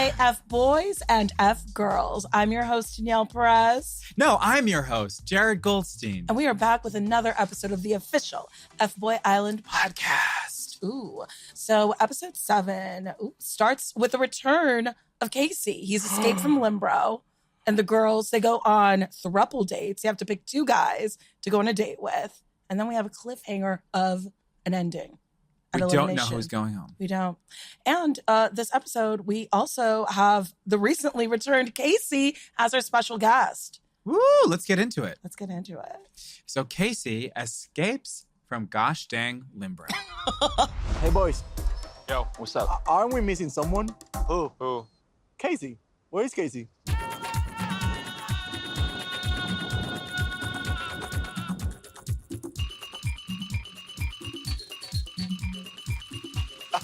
Hey, F-boys and F-girls. I'm your host, Danielle Perez. No, I'm your host, Jared Goldstein. And we are back with another episode of the official F-Boy Island podcast. Ooh. So episode 7 starts with the return of Casey. He's escaped from Limbo. And the girls, they go on throuple dates. You have to pick 2 guys to go on a date with. And then we have a cliffhanger of an ending. We don't know who's going home. We don't. And this episode, we also have the recently returned Casey as our special guest. Woo, let's get into it. Let's get into it. So Casey escapes from gosh dang Limbo. Hey, boys. Yo, what's up? Aren't we missing someone? Who? Casey. Where is Casey?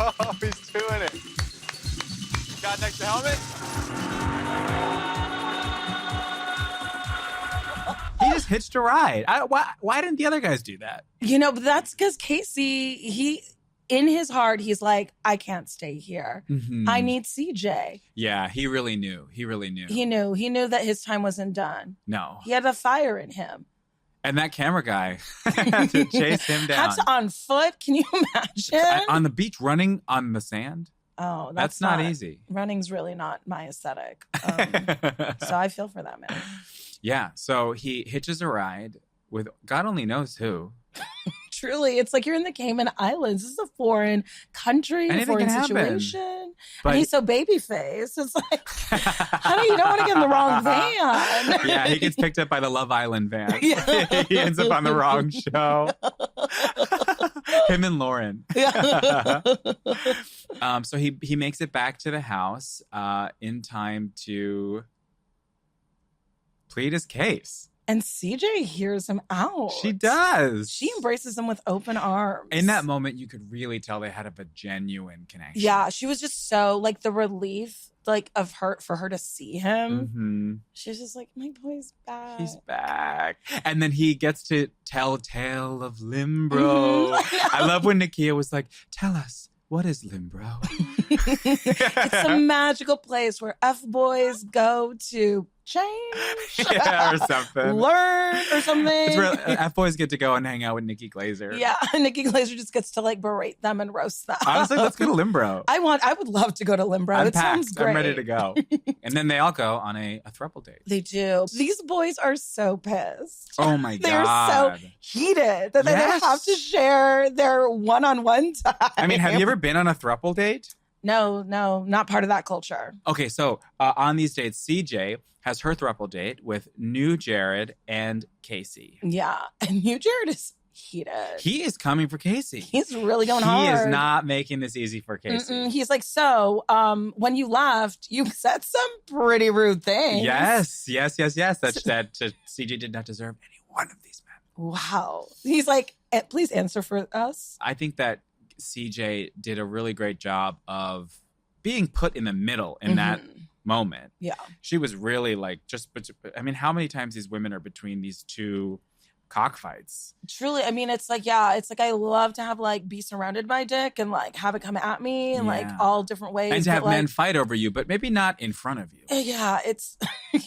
Oh, he's doing it. Got next to helmet? He just hitched a ride. Why didn't the other guys do that? You know, but that's because Casey, in his heart, he's like, I can't stay here. Mm-hmm. I need CJ. Yeah, he really knew. He knew that his time wasn't done. No. He had a fire in him. And that camera guy had to chase him down. Had to on foot. Can you imagine? On the beach running on the sand? Oh, that's not easy. Running's really not my aesthetic. So I feel for that man. Yeah, so he hitches a ride with God only knows who. Truly, it's like you're in the Cayman Islands. This is a foreign country, Anything foreign can happen. situation. But and he's so baby-faced. It's like, honey, you don't want to get in the wrong van. Yeah, he gets picked up by the Love Island van. Yeah. He ends up on the wrong show. Him and Lauren. Yeah. So he makes it back to the house in time to plead his case. And CJ hears him out. She does. She embraces him with open arms. In that moment, you could really tell they had a genuine connection. Yeah, she was just so, like, the relief, like, of her, for her to see him. Mm-hmm. She was just like, my boy's back. He's back. And then he gets to tell tale of Limbo. Mm-hmm. I love when Nakia was like, tell us, what is Limbo? It's a magical place where F-boys go to change. Yeah, or something. Learn or something. It's where F-boys get to go and hang out with Nikki Glazer. Yeah, Nikki Glazer just gets to like berate them and roast them. Honestly, let's go to Limbo. I would love to go to Limbo. I'm It sounds packed. great. I'm ready to go. And then they all go on a throuple date. They do. These boys are so pissed. Oh my They're God. so heated that they Yes. have to share their one-on-one time. I mean, have you ever been on a throuple date? No, not part of that culture. Okay, so on these dates, CJ has her throuple date with new Jared and Casey. Yeah, and you, Jared, is heated. He is coming for Casey. He's really going He hard. is not making this easy for Casey. Mm-mm. He's like, so when you left, you said some pretty rude things. Yes. That CJ did not deserve any one of these men. Wow. He's like, please answer for us. I think that CJ did a really great job of being put in the middle in that moment. Yeah. She was really like I mean, how many times these women are between these two cockfights? Truly, I mean, it's like I love to have like be surrounded by dick and like have it come at me in like all different ways. And to have but, men like, fight over you, but maybe not in front of you. Yeah, it's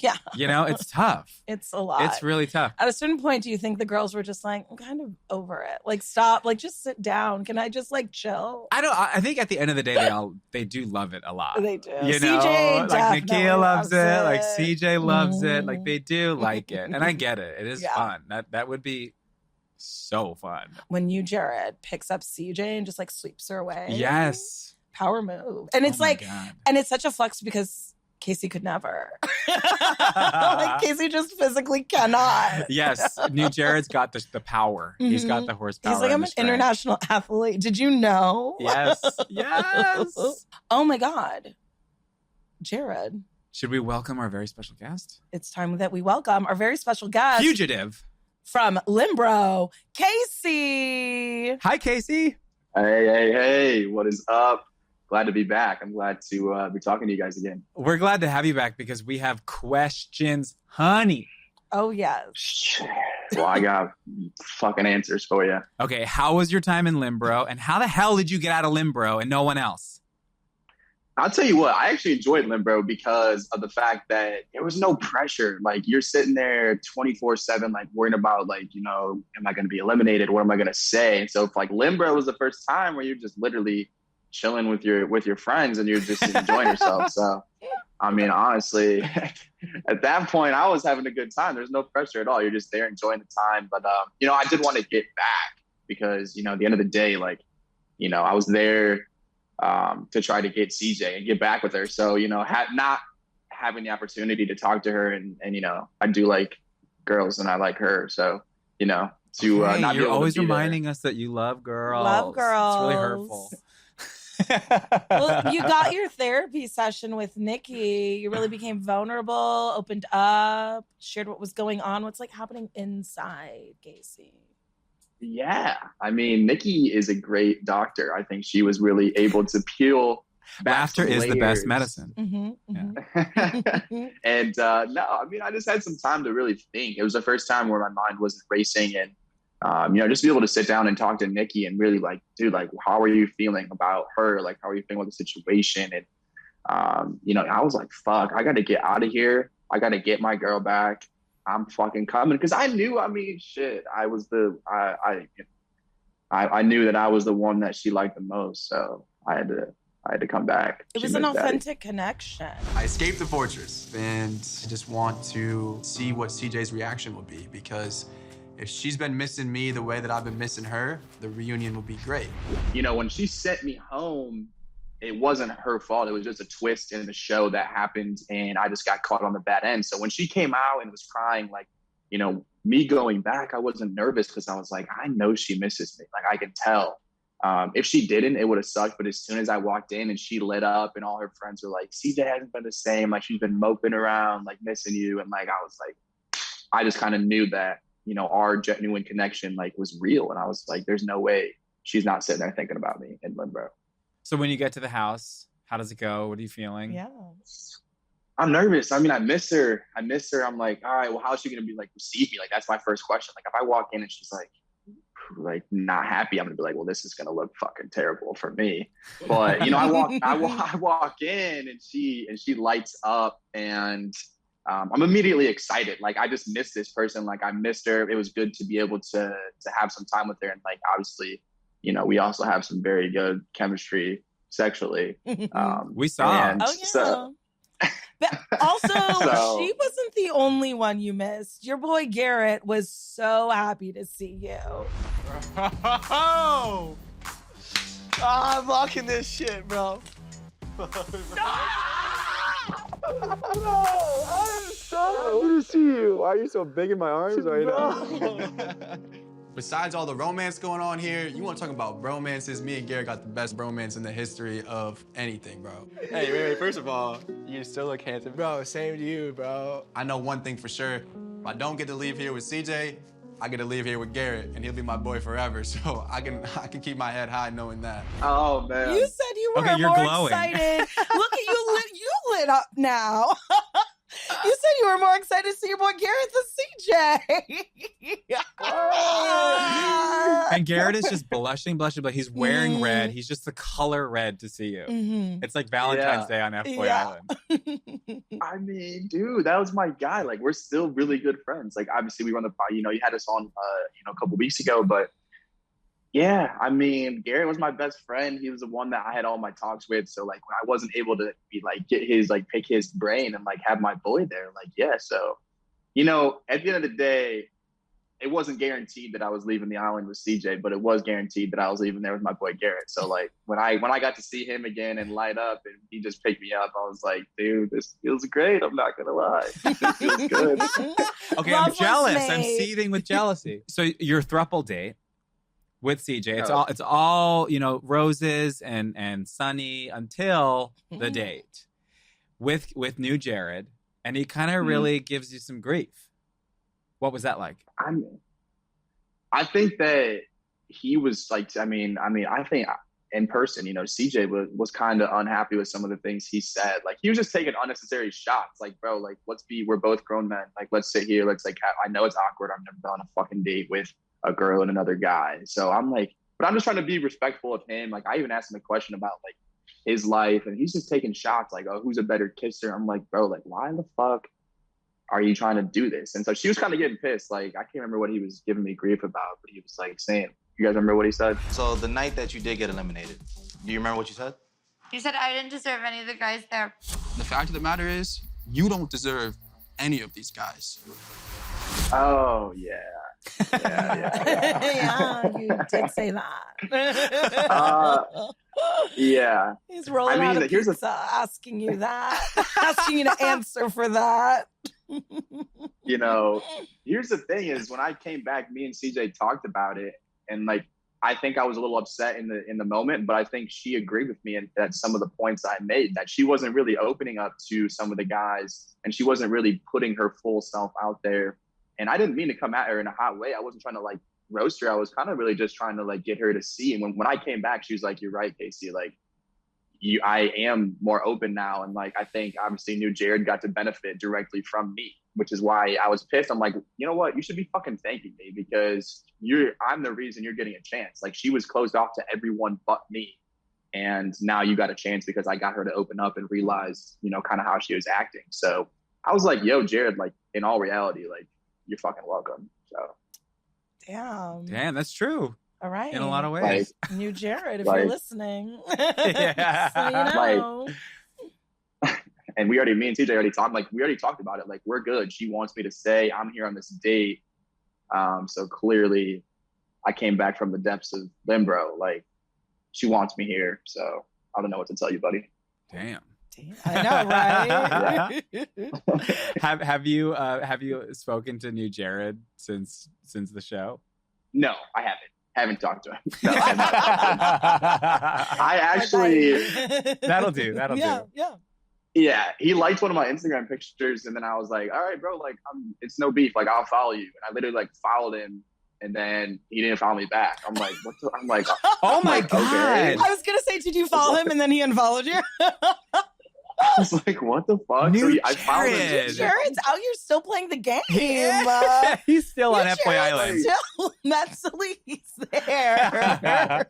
yeah. You know, it's tough. It's a lot. It's really tough. At a certain point, do you think the girls were just like, I'm kind of over it? Like, stop. Like, just sit down. Can I just like chill? I think at the end of the day, they do love it a lot. They do. You know, CJ like definitely Nakia loves it. Like it. CJ loves it. Like they do like it, and I get it. It is fun. That would be so fun. When you, Jared, picks up CJ and just like sweeps her away. Yes. Power move. And it's like, God. and it's such a flex because Casey could never. Like Casey just physically cannot. Yes. New Jared's got the power. Mm-hmm. He's got the horsepower. He's like, I'm an international athlete. Did you know? Yes. Yes. Oh my God. Jared. Should we welcome our very special guest? It's time that we welcome our very special guest. Fugitive. From Limbo, Casey. Hi, Casey. Hey, what is up? Glad to be back. I'm glad to be talking to you guys again. We're glad to have you back because we have questions, honey. Oh, yes. Well, I got fucking answers for you. Okay, how was your time in Limbo? And how the hell did you get out of Limbo and no one else? I'll tell you what, I actually enjoyed Limbo because of the fact that there was no pressure. Like you're sitting there 24/7, like worrying about like, am I going to be eliminated? What am I going to say? And so if like Limbo was the first time where you're just literally chilling with your friends and you're just enjoying yourself. So, I mean, honestly, at that point, I was having a good time. There's no pressure at all. You're just there enjoying the time. But, I did want to get back because, at the end of the day, like, I was there to try to get CJ and get back with her. So, not having the opportunity to talk to her and I do like girls and I like her. So, not be you're able always to be reminding us that you love girls. Love girls. It's really hurtful. Well, you got your therapy session with Nikki. You really became vulnerable, opened up, shared what was going on. What's like happening inside, Casey? Yeah. I mean, Nikki is a great doctor. I think she was really able to peel back. Laughter is the best medicine. Mm-hmm, mm-hmm. And no, I mean, I just had some time to really think. It was the first time where my mind wasn't racing and, just be able to sit down and talk to Nikki and really like, dude, like, how are you feeling about her? Like, how are you feeling with the situation? And, I was like, fuck, I got to get out of here. I got to get my girl back. I'm fucking coming. Cause I knew, I mean, shit, I was I knew that I was the one that she liked the most. So I had to come back. It was an authentic connection. I escaped the fortress and I just want to see what CJ's reaction will be because if she's been missing me the way that I've been missing her, the reunion will be great. When she sent me home, it wasn't her fault. It was just a twist in the show that happened and I just got caught on the bad end. So when she came out and was crying, like, me going back, I wasn't nervous because I was like, I know she misses me. Like I can tell. If she didn't, it would have sucked. But as soon as I walked in and she lit up and all her friends were like, CJ hasn't been the same. Like she's been moping around, like missing you. And like, I was like, I just kind of knew that, our genuine connection like was real. And I was like, there's no way she's not sitting there thinking about me in Limbo. So when you get to the house, how does it go? What are you feeling? Yeah. I'm nervous. I mean, I miss her. I'm like, all right, well, how's she going to be like receive me? Like, that's my first question. Like, if I walk in and she's like not happy, I'm going to be like, well, this is going to look fucking terrible for me. But, I walk in and she lights up and I'm immediately excited. Like, I just miss this person. Like, I missed her. It was good to be able to have some time with her. And like, obviously, we also have some very good chemistry sexually. We saw. Oh, yeah. So, but also, she wasn't the only one you missed. Your boy Garrett was so happy to see you. Oh, I'm locking this shit, bro. I'm so happy to see you. Why are you so big in my arms right now? Besides all the romance going on here, you want to talk about bromances? Me and Garrett got the best bromance in the history of anything, bro. Hey, wait, first of all, you still look handsome. Bro, same to you, bro. I know one thing for sure. If I don't get to leave here with CJ, I get to leave here with Garrett, and he'll be my boy forever. So I can keep my head high knowing that. oh, man. You said you were you're more glowing. excited. Look at you, you lit up now. You said you were more excited to see your boy Garrett than CJ. And Garrett is just blushing, but he's wearing red. He's just the color red to see you. Mm-hmm. It's like Valentine's Day on Fboy Island. I mean, dude, that was my guy. Like, we're still really good friends. Like, obviously, we run the pod. You had us on, a couple weeks ago. But yeah, I mean, Garrett was my best friend. He was the one that I had all my talks with. So like, when I wasn't able to be like get his like pick his brain and like have my boy there, like yeah. So, at the end of the day, it wasn't guaranteed that I was leaving the island with CJ, but it was guaranteed that I was leaving there with my boy Garrett. So like when I got to see him again and light up and he just picked me up, I was like, dude, this feels great. I'm not gonna lie. This feels good. Okay, I'm jealous. I'm seething with jealousy. So your throuple date with CJ, it's all roses and sunny until the date with new Jared, and he kind of really gives you some grief. What was that like? I think that he was like, I think in person, CJ was kind of unhappy with some of the things he said. Like, he was just taking unnecessary shots. Like, bro, like, we're both grown men. Like, let's sit here. Let's like, I know it's awkward. I've never been on a fucking date with a girl and another guy. So I'm like, but I'm just trying to be respectful of him. Like, I even asked him a question about like, his life, and he's just taking shots like, oh, who's a better kisser? I'm like, bro, like, why the fuck are you trying to do this? And so she was kind of getting pissed. Like, I can't remember what he was giving me grief about, but he was like saying, you guys remember what he said? So the night that you did get eliminated, do you remember what you said? You said I didn't deserve any of the guys there. The fact of the matter is, you don't deserve any of these guys. Oh, yeah. Yeah, you did say that. Yeah. He's rolling out a here's pizza, asking you that, asking you to answer for that. You know, here's the thing is when I came back, me and CJ talked about it, and like, I think I was a little upset in the moment, but I think she agreed with me at some of the points I made, that she wasn't really opening up to some of the guys, and she wasn't really putting her full self out there. And I didn't mean to come at her in a hot way. I wasn't trying to like roast her. I was kind of really just trying to like get her to see. And when I came back, she was like, you're right, Casey. Like, I am more open now. And like, I think obviously New Jared got to benefit directly from me, which is why I was pissed. I'm like, you know what? You should be fucking thanking me, because I'm the reason you're getting a chance. Like, she was closed off to everyone but me. And now you got a chance because I got her to open up and realize, you know, kind of how she was acting. So I was like, yo, Jared, like, in all reality, like, you're fucking welcome. So. Damn, that's true. All right. In a lot of ways. Like, New Jared, if like, you're listening. Yeah. So you know. And me and TJ already talked, like, we already talked about it. Like, we're good. She wants me to stay. I'm here on this date. So clearly I came back from the depths of Limbo. Like, she wants me here. So I don't know what to tell you, buddy. Damn. I know, right? Have you spoken to New Jared since the show? No, I haven't talked to him. No, I actually that'll do. Yeah, he liked one of my Instagram pictures, and then I was like, all right, bro, like, it's no beef, like, I'll follow you. And I literally like followed him, and then he didn't follow me back. I'm like, I'm like, oh my God. I was gonna say, did you follow him and then he unfollowed you? I was like, what the fuck? I followed him. Jared's out here still playing the game. He's still on Fboy Island. Still mentally, he's there.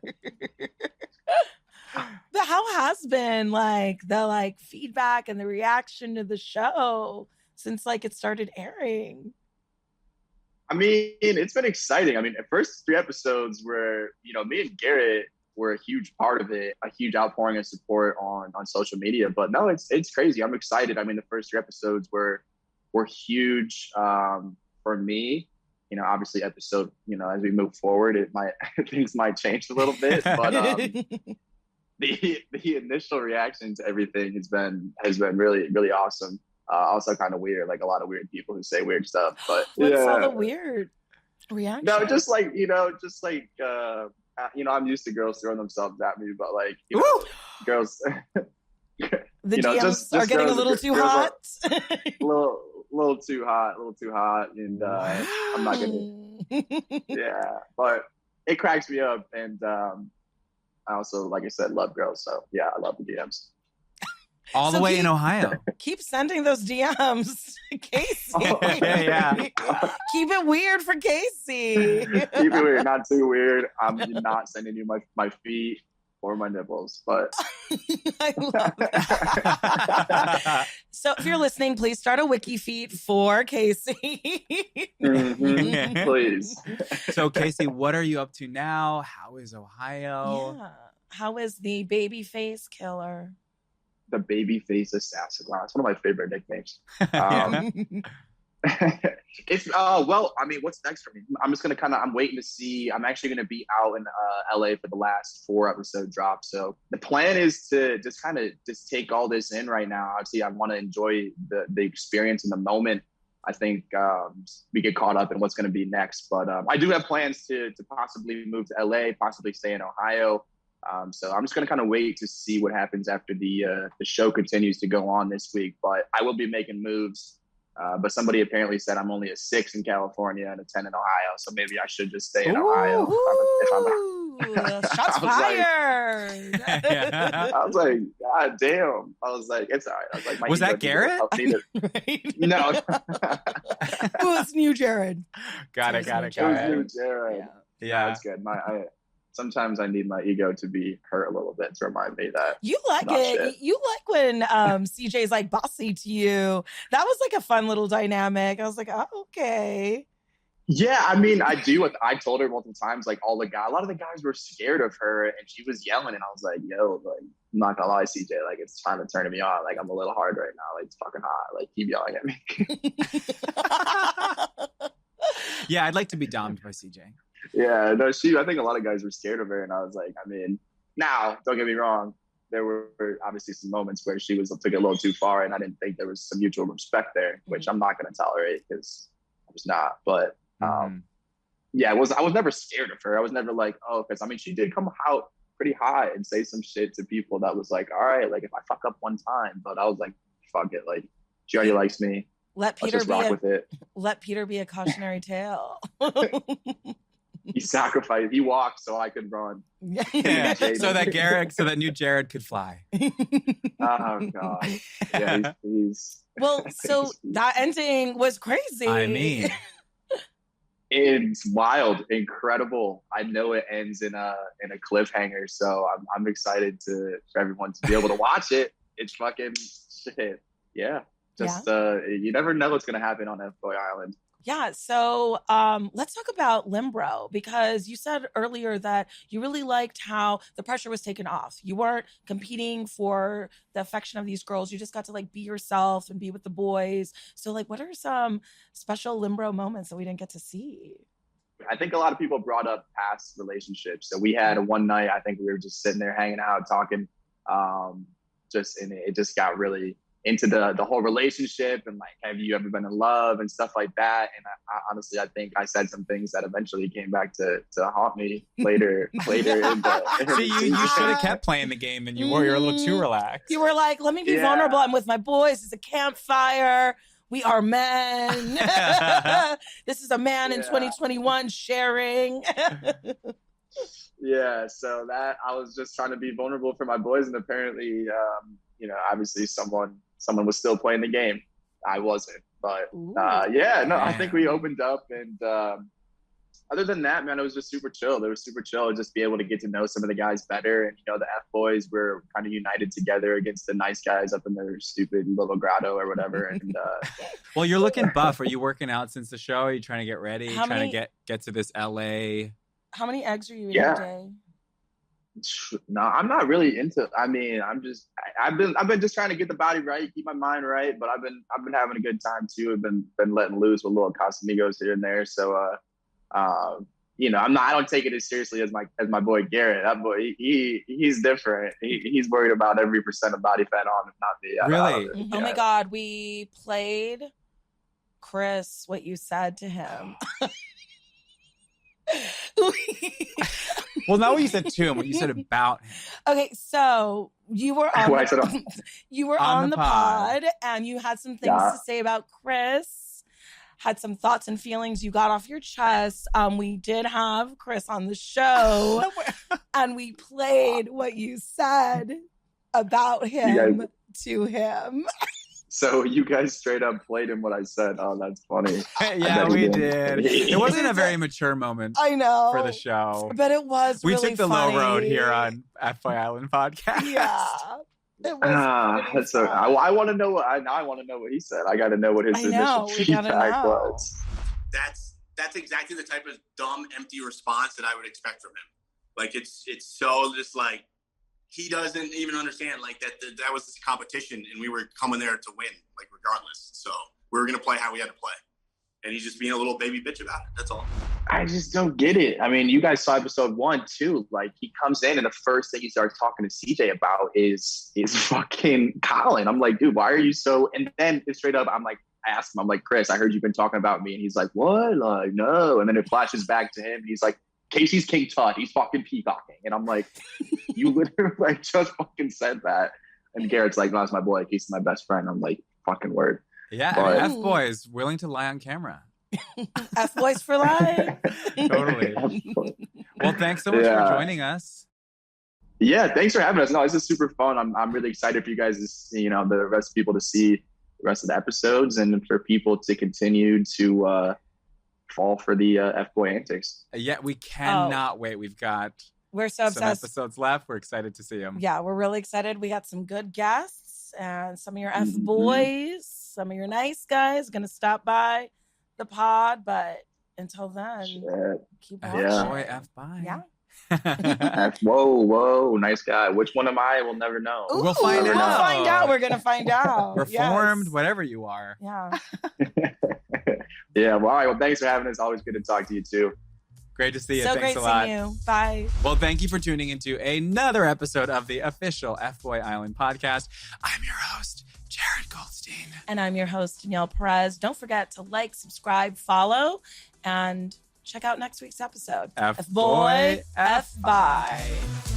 But how has been like the feedback and the reaction to the show since like it started airing? I mean, it's been exciting. I mean, the first 3 episodes were, you know, me and Garrett were a huge part of it, a huge outpouring of support on social media. But no, it's crazy. I'm excited. I mean, the first 3 episodes were huge for me. You know, obviously episode, you know, as we move forward, things might change a little bit, but the initial reaction to everything has been really, really awesome. Also kind of weird, like a lot of weird people who say weird stuff, but what's all the weird reaction? No, just like, you know, I'm used to girls throwing themselves at me, but like, you know, girls, the DMs are getting a little too hot. little too hot, and I'm not gonna. Yeah, but it cracks me up, and I also, like I said, love girls. So yeah, I love the DMs. All the way in Ohio. Keep sending those DMs, Casey. Yeah. Keep it weird for Casey. Keep it weird, not too weird. I'm not sending you my feet or my nipples, but I love that. So if you're listening, please start a wiki feed for Casey. Mm-hmm. Please. So Casey, what are you up to now? How is Ohio? Yeah. How is the baby face killer? The babyface assassin. Wow, it's one of my favorite nicknames. It's well, I mean, what's next for me? I'm just gonna I'm waiting to see. I'm actually gonna be out in LA for the last 4 episode drop. So the plan is to just take all this in right now. Obviously, I want to enjoy the experience in the moment. I think we get caught up in what's gonna be next, but I do have plans to possibly move to LA, possibly stay in Ohio. So I'm just going to kind of wait to see what happens after the show continues to go on this week. But I will be making moves. But somebody apparently said I'm only a 6 in California and a 10 in Ohio. So maybe I should just stay in Ohio. Shots fired. I was like, God damn. I was like, it's all right. I was like, was that Garrett? Right. No. It was New Jared. Got it. It was New Jared. Yeah. That's good. sometimes I need my ego to be hurt a little bit to remind me that you like not it. shit. You like when CJ's like bossy to you. That was like a fun little dynamic. I was like, oh, okay. Yeah, I mean, I do. I told her multiple times, like a lot of the guys were scared of her, and she was yelling, and I was like, "Yo, like, I'm not gonna lie, CJ, like, it's time to turn me on. Like, I'm a little hard right now. Like, it's fucking hot. Like, keep yelling at me." Yeah, I'd like to be domed by CJ. Yeah, no, I think a lot of guys were scared of her, and I was like, I mean, now, don't get me wrong, there were obviously some moments where she took it a little too far, and I didn't think there was some mutual respect there, which I'm not gonna tolerate because I was not, but. Yeah, I was never scared of her. I was never like, oh, because I mean, she did come out pretty high and say some shit to people that was like, all right, like if I fuck up one time, but I was like, fuck it, like she already likes me. Let Let's just rock with it. Let Peter be a cautionary tale. He sacrificed. He walked so I could run. Yeah, so that new Jared could fly. Oh god. Yeah, he's well. So that ending was crazy. I mean. It's wild, incredible. I know it ends in a cliffhanger, so I'm excited for everyone to be able to watch it. It's fucking shit. Yeah, you never know what's gonna happen on Fboy Island. Yeah, so let's talk about Limbo, because you said earlier that you really liked how the pressure was taken off. You weren't competing for the affection of these girls. You just got to like be yourself and be with the boys. So like, what are some special Limbo moments that we didn't get to see? I think a lot of people brought up past relationships. So we had one night, I think we were just sitting there hanging out, talking, and it just got really into the whole relationship and like, have you ever been in love and stuff like that. And I honestly, I think I said some things that eventually came back to haunt me later. See, you should have kept playing the game, and you're a little too relaxed. You were like, let me be vulnerable. I'm with my boys. It's a campfire. We are men. This is a man in 2021 sharing. Yeah, so that I was just trying to be vulnerable for my boys, and apparently, obviously someone was still playing the game. I wasn't, but I think we opened up, and other than that, man, it was just super chill. It was super chill, just be able to get to know some of the guys better, and the Fboys were kind of united together against the nice guys up in their stupid little grotto or whatever. And well, you're looking buff. Are you working out since the show? Are you trying to get ready? Trying to get to this LA? How many eggs are you eating a day? No, I'm not really into. I mean, I've been just trying to get the body right, keep my mind right. But I've been having a good time too. I've been letting loose with little Casamigos here and there. So, I don't take it as seriously as my boy Garrett. That boy, he's different. He's worried about every % of body fat on him, not me. Really? Oh my God, we played Chris what you said to him. Well, not what you said to him, what you said about him. Okay, so you were on the pod, and you had some things to say about Chris, had some thoughts and feelings you got off your chest. We did have Chris on the show, and we played what you said about him to him. So you guys straight up played him what I said. Oh, that's funny. Yeah, we did. It wasn't a very mature moment. I know. For the show. But it was we really took the funny. low road here on Fboy Island Podcast. Yeah. It was so I want to know what he said. I got to know what his initial feedback was. That's exactly the type of dumb, empty response that I would expect from him. Like it's so just like, he doesn't even understand like that was this competition and we were coming there to win, like regardless. So we were going to play how we had to play. And he's just being a little baby bitch about it. That's all. I just don't get it. I mean, you guys saw episode 1 too. Like he comes in and the first thing he starts talking to CJ about is fucking Colin. I'm like, dude, why are you so, and then it's straight up, I'm like, I asked him, I'm like, Chris, I heard you've been talking about me. And he's like, what? Like, no. And then it flashes back to him and he's like, Casey's King Tut. He's fucking peacocking. And I'm like, you literally like just fucking said that. And Garrett's like, no, that's my boy. Casey's my best friend. I'm like, fucking word. Yeah, but F-Boys willing to lie on camera. F-Boys for life. Totally. Well, thanks so much for joining us. Yeah, thanks for having us. No, this is super fun. I'm really excited for you guys to see, the rest of people to see the rest of the episodes and for people to continue to fall for the F-Boy antics. Yeah, we cannot wait. We've got We're so Some obsessed. episodes left. We're excited to see them. Yeah, we're really excited. We got some good guests and some of your F-boys, some of your nice guys going to stop by the pod. But until then, keep watching. F-boy, F-boy. Yeah. Whoa, nice guy. Which one am I? We'll never know. Ooh, We'll find We'll out. find out. We're going to find out. Reformed, Yes. whatever you are. Yeah. Yeah, well, all right. Well, thanks for having us. Always good to talk to you, too. Great to see you. So Thanks great a lot. seeing you. Bye. Well, thank you for tuning into another episode of the official F-Boy Island podcast. I'm your host, Jared Goldstein. And I'm your host, Danielle Perez. Don't forget to like, subscribe, follow, and check out next week's episode. F-Boy, F-Boy, F-Bye.